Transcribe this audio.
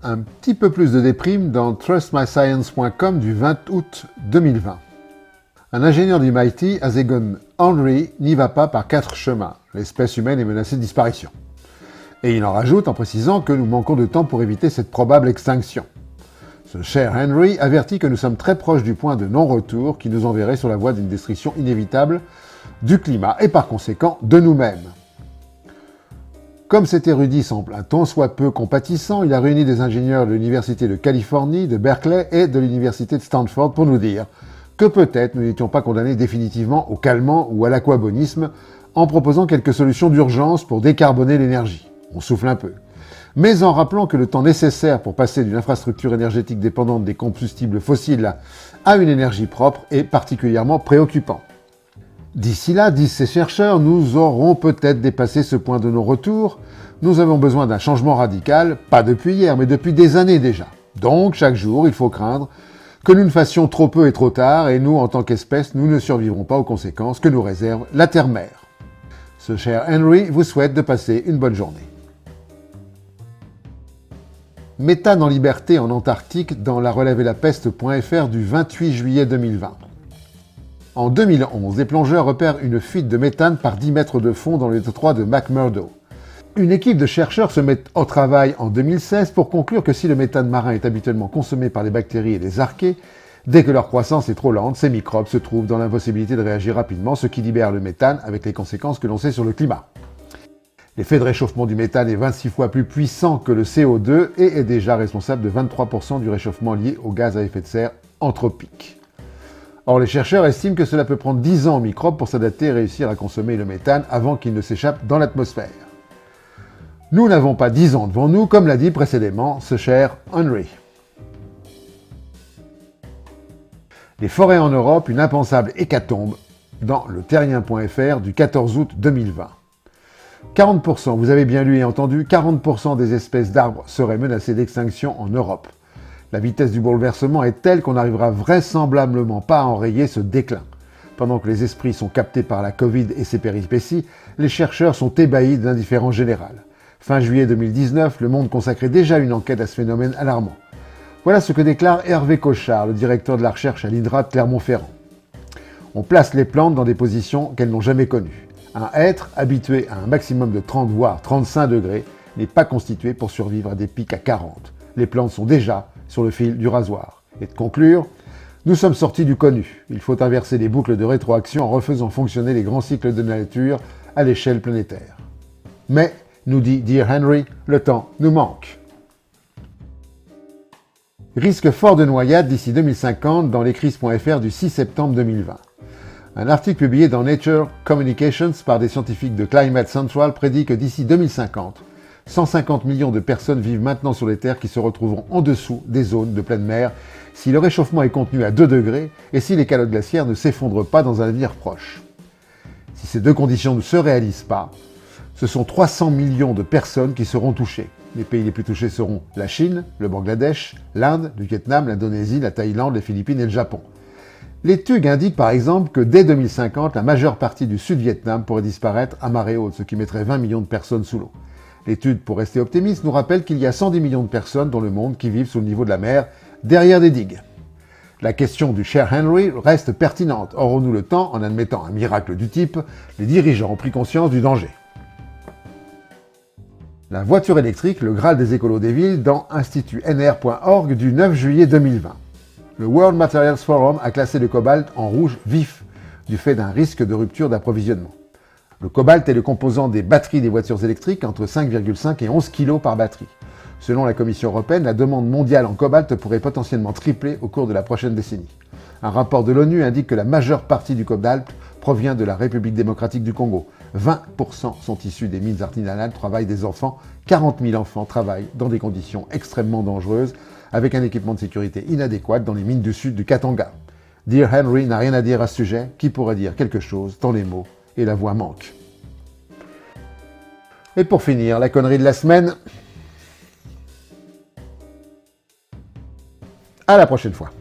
Un petit peu plus de déprime dans trustmyscience.com du 20 août 2020. Un ingénieur du MIT, Azegon Henry, n'y va pas par 4 chemins. L'espèce humaine est menacée de disparition. Et il en rajoute en précisant que nous manquons de temps pour éviter cette probable extinction. Ce cher Henry avertit que nous sommes très proches du point de non-retour qui nous enverrait sur la voie d'une destruction inévitable du climat et par conséquent de nous-mêmes. Comme cet érudit semble un tant soit peu compatissant, il a réuni des ingénieurs de l'Université de Californie, de Berkeley et de l'Université de Stanford pour nous dire que peut-être nous n'étions pas condamnés définitivement au calmant ou à l'aquabonisme en proposant quelques solutions d'urgence pour décarboner l'énergie. On souffle un peu. Mais en rappelant que le temps nécessaire pour passer d'une infrastructure énergétique dépendante des combustibles fossiles à une énergie propre est particulièrement préoccupant. D'ici là, disent ces chercheurs, nous aurons peut-être dépassé ce point de non-retour. Nous avons besoin d'un changement radical, pas depuis hier, mais depuis des années déjà. Donc, chaque jour, il faut craindre que nous ne fassions trop peu et trop tard, et nous, en tant qu'espèce, nous ne survivrons pas aux conséquences que nous réserve la Terre-Mère. Ce cher Henry vous souhaite de passer une bonne journée. Méthane en liberté en Antarctique dans la relève-et-la-peste.fr du 28 juillet 2020. En 2011, des plongeurs repèrent une fuite de méthane par 10 mètres de fond dans le détroit de McMurdo. Une équipe de chercheurs se met au travail en 2016 pour conclure que si le méthane marin est habituellement consommé par les bactéries et les archées, dès que leur croissance est trop lente, ces microbes se trouvent dans l'impossibilité de réagir rapidement, ce qui libère le méthane avec les conséquences que l'on sait sur le climat. L'effet de réchauffement du méthane est 26 fois plus puissant que le CO2 et est déjà responsable de 23% du réchauffement lié aux gaz à effet de serre anthropiques. Or, les chercheurs estiment que cela peut prendre 10 ans aux microbes pour s'adapter et réussir à consommer le méthane avant qu'il ne s'échappe dans l'atmosphère. Nous n'avons pas 10 ans devant nous, comme l'a dit précédemment ce cher Henry. Les forêts en Europe, une impensable hécatombe dans le terrien.fr du 14 août 2020. 40%, vous avez bien lu et entendu, 40% des espèces d'arbres seraient menacées d'extinction en Europe. La vitesse du bouleversement est telle qu'on n'arrivera vraisemblablement pas à enrayer ce déclin. Pendant que les esprits sont captés par la Covid et ses péripéties, les chercheurs sont ébahis de l'indifférence générale. Fin juillet 2019, Le Monde consacrait déjà une enquête à ce phénomène alarmant. Voilà ce que déclare Hervé Cochard, le directeur de la recherche à l'INRA de Clermont-Ferrand. On place les plantes dans des positions qu'elles n'ont jamais connues. Un être habitué à un maximum de 30 voire 35 degrés n'est pas constitué pour survivre à des pics à 40. Les plantes sont déjà sur le fil du rasoir. Et de conclure, nous sommes sortis du connu. Il faut inverser les boucles de rétroaction en refaisant fonctionner les grands cycles de la nature à l'échelle planétaire. Mais, nous dit Dear Henry, le temps nous manque. Risque fort de noyade d'ici 2050 dans l'écris.fr du 6 septembre 2020. Un article publié dans Nature Communications par des scientifiques de Climate Central prédit que d'ici 2050, 150 millions de personnes vivent maintenant sur les terres qui se retrouveront en dessous des zones de pleine mer si le réchauffement est contenu à 2 degrés et si les calottes glaciaires ne s'effondrent pas dans un avenir proche. Si ces deux conditions ne se réalisent pas, ce sont 300 millions de personnes qui seront touchées. Les pays les plus touchés seront la Chine, le Bangladesh, l'Inde, le Vietnam, l'Indonésie, la Thaïlande, les Philippines et le Japon. L'étude indique par exemple que dès 2050, la majeure partie du Sud-Vietnam pourrait disparaître à marée haute, ce qui mettrait 20 millions de personnes sous l'eau. L'étude, pour rester optimiste, nous rappelle qu'il y a 110 millions de personnes dans le monde qui vivent sous le niveau de la mer, derrière des digues. La question du cher Henry reste pertinente. Aurons-nous le temps, en admettant un miracle du type, les dirigeants ont pris conscience du danger. La voiture électrique, le Graal des écolos des villes, dans institutnr.org du 9 juillet 2020. Le World Materials Forum a classé le cobalt en rouge vif, du fait d'un risque de rupture d'approvisionnement. Le cobalt est le composant des batteries des voitures électriques, entre 5,5 et 11 kg par batterie. Selon la Commission européenne, la demande mondiale en cobalt pourrait potentiellement tripler au cours de la prochaine décennie. Un rapport de l'ONU indique que la majeure partie du cobalt provient de la République démocratique du Congo. 20% sont issus des mines artisanales, travaillent des enfants. 40 000 enfants travaillent dans des conditions extrêmement dangereuses, avec un équipement de sécurité inadéquat dans les mines du sud du Katanga. Dear Henry n'a rien à dire à ce sujet, qui pourrait dire quelque chose tant les mots et la voix manquent. Et pour finir, la connerie de la semaine. À la prochaine fois.